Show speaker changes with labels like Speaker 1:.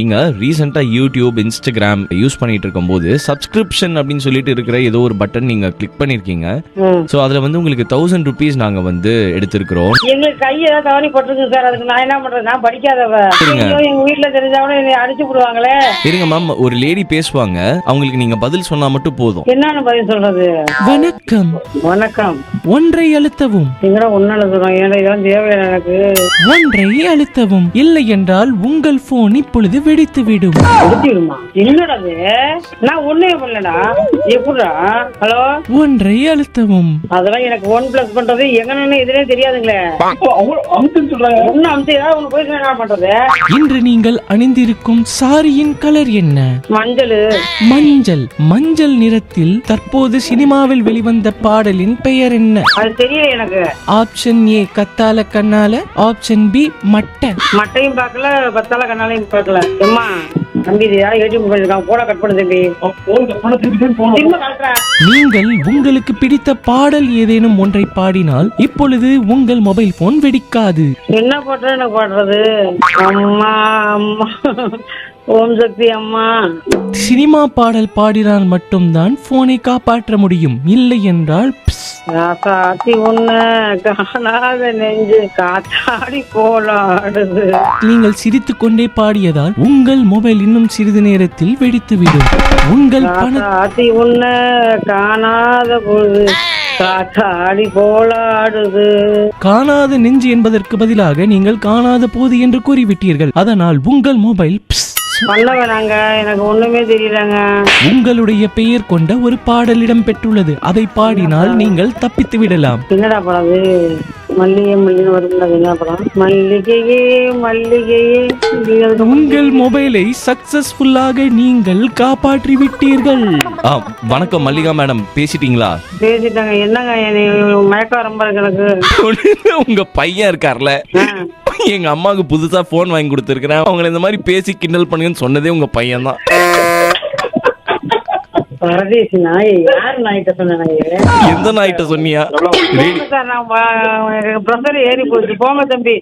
Speaker 1: நீங்க ரீசெண்டா YouTube, Instagram use பண்ணிட்டு இருக்கும்போது சப்ஸ்கிரிப்ஷன் அப்படின்னு சொல்லிட்டு இருக்கிற ஏதோ ஒரு பட்டன் நீங்க கிளிக் பண்ணிருக்கீங்க. சோ அதுல வந்து உங்களுக்கு 1000 rupees நாங்க வந்து எடுத்திருக்கிறோம்.
Speaker 2: எங்களுக்கு கை ஏதாவது தவறி பட்டிருக்கு சார். அதுக்கு நான் என்ன பண்றது? நான் படிக்காதவ. எங்க வீட்டுல தெரிஞ்சாவோட என்னை அடிச்சு விடுவாங்களே.
Speaker 1: இருங்க மேம், ஒரு லேடி பேசுவாங்க, அவங்களுக்கு நீங்க பதில் சொன்னா மட்டும் போதும்.
Speaker 2: என்னன்னு பதில் சொல்றது?
Speaker 3: வணக்கம்.
Speaker 2: வணக்கம்.
Speaker 3: ஒன்றை அழுத்தவும்.
Speaker 2: நீங்களா ஒன்னு அழுத்துறோம். ஏன்னா இதெல்லாம் தேவையான எனக்கு.
Speaker 3: ஒன்றை அழுத்தவும். இல்லை என்றால் உங்கள் போன் இப்பொழுது வெடித்துவிடும்.
Speaker 2: வெடிச்சிடுமா? என்னடா அது? நான் ஒண்ணே பண்ணலடா. எப்படா? ஹலோ.
Speaker 3: ஒன்றை அழுத்தவும்.
Speaker 2: அதெல்லாம் எனக்கு 1+ பண்றது எங்கன்னு இதுலயே தெரியாதுங்களே. ஒண்ணு அமுத்தி ஏதாவது ஒண்ணு போய் என்ன பண்றது?
Speaker 3: இன்று நீங்கள் அணிந்திருக்கும் சாரியின் கலர் என்ன?
Speaker 2: மஞ்சள்.
Speaker 3: மஞ்சள். மஞ்சள் நிறத்தில் தற்போது சினிமாவில் வெளிவந்த பாடலின் பெயர் என்ன?
Speaker 2: அது தெரியல எனக்கு.
Speaker 3: ஆப்ஷன் ஏ கத்தால கண்ணால, ஆப்ஷன் பி மட்டை.
Speaker 2: மட்டையும் பார்க்கல, பத்தால கண்ணாலையும் பார்க்கல. எம்மா தம்பி, இது யாரும் ஏடிஎம் போயிருக்காங்க. போன கட் பண்ணு தம்பி. திரும்ப கலட்டுறேன்.
Speaker 3: நீங்கள் உங்களுக்கு பிடித்த பாடல் ஏதேனும் ஒன்றை பாடினால் இப்பொழுது உங்கள் மொபைல் போன் வெடிக்காது.
Speaker 2: என்ன பாட்டு எனக்கு பாடுறது? அம்மா அம்மா, ஓம் சக்தி அம்மா.
Speaker 3: சினிமா பாடல் பாடினால் மட்டும்தான் போனை காப்பாற்ற முடியும். இல்லை என்றால்
Speaker 2: ராசாத்தி உன்ன காணாத நெஞ்சு காத்தாடி போலாடுது.
Speaker 3: நீங்கள் சிரித்துக் கொண்டே பாடியதால் உங்கள் மொபைல் இன்னும் சிறிது நேரத்தில் வெடித்துவிடும். உங்கள்
Speaker 2: ராசாத்தி உன்ன காணாத பொழுது காத்தாடி போலாடுது.
Speaker 3: காணாத நெஞ்சு என்பதற்கு பதிலாக நீங்கள் காணாத போது என்று கூறிவிட்டீர்கள். அதனால் உங்கள் மொபைல்
Speaker 2: பண்ண வேணாங்க, எனக்கு ஒண்ணுமே தெரியலங்க.
Speaker 3: உங்களுடைய பெயர் கொண்ட ஒரு பாடலிடம் பெற்றுள்ளது. அதை பாடினால் நீங்கள் தப்பித்து விடலாம்.
Speaker 2: என்னடா படம்? மல்லிகை மல்லிகை வரும்ல. என்ன படம்? மல்லிகையே மல்லிகையே.
Speaker 3: உங்கள் மொபைலை சக்சஸ்ஃபுல்லாக நீங்கள் காப்பாற்றி விட்டீர்கள்.
Speaker 1: வணக்கம் மல்லிகா மேடம், பேசிட்டீங்களா?
Speaker 2: பேசிட்டாங்க. என்னங்க மயக்கம் ரொம்ப இருக்கு எனக்கு.
Speaker 1: உங்க பையன் இருக்கார்ல, எங்க அம்மாவுக்கு புதுசா போன் வாங்கி கொடுத்துருக்கிறேன். அவங்க இந்த மாதிரி பேசி கிண்டல் பண்ணுங்கன்னு சொன்னதே உங்க பையன் தான்.
Speaker 2: பரதேசி நாய். யாரு நாய்கிட்ட சொன்ன?
Speaker 1: எந்த நாய்கிட்ட சொன்னியா?
Speaker 2: சார், நான் பிரஷர் ஏறி போச்சு. போங்க தம்பி.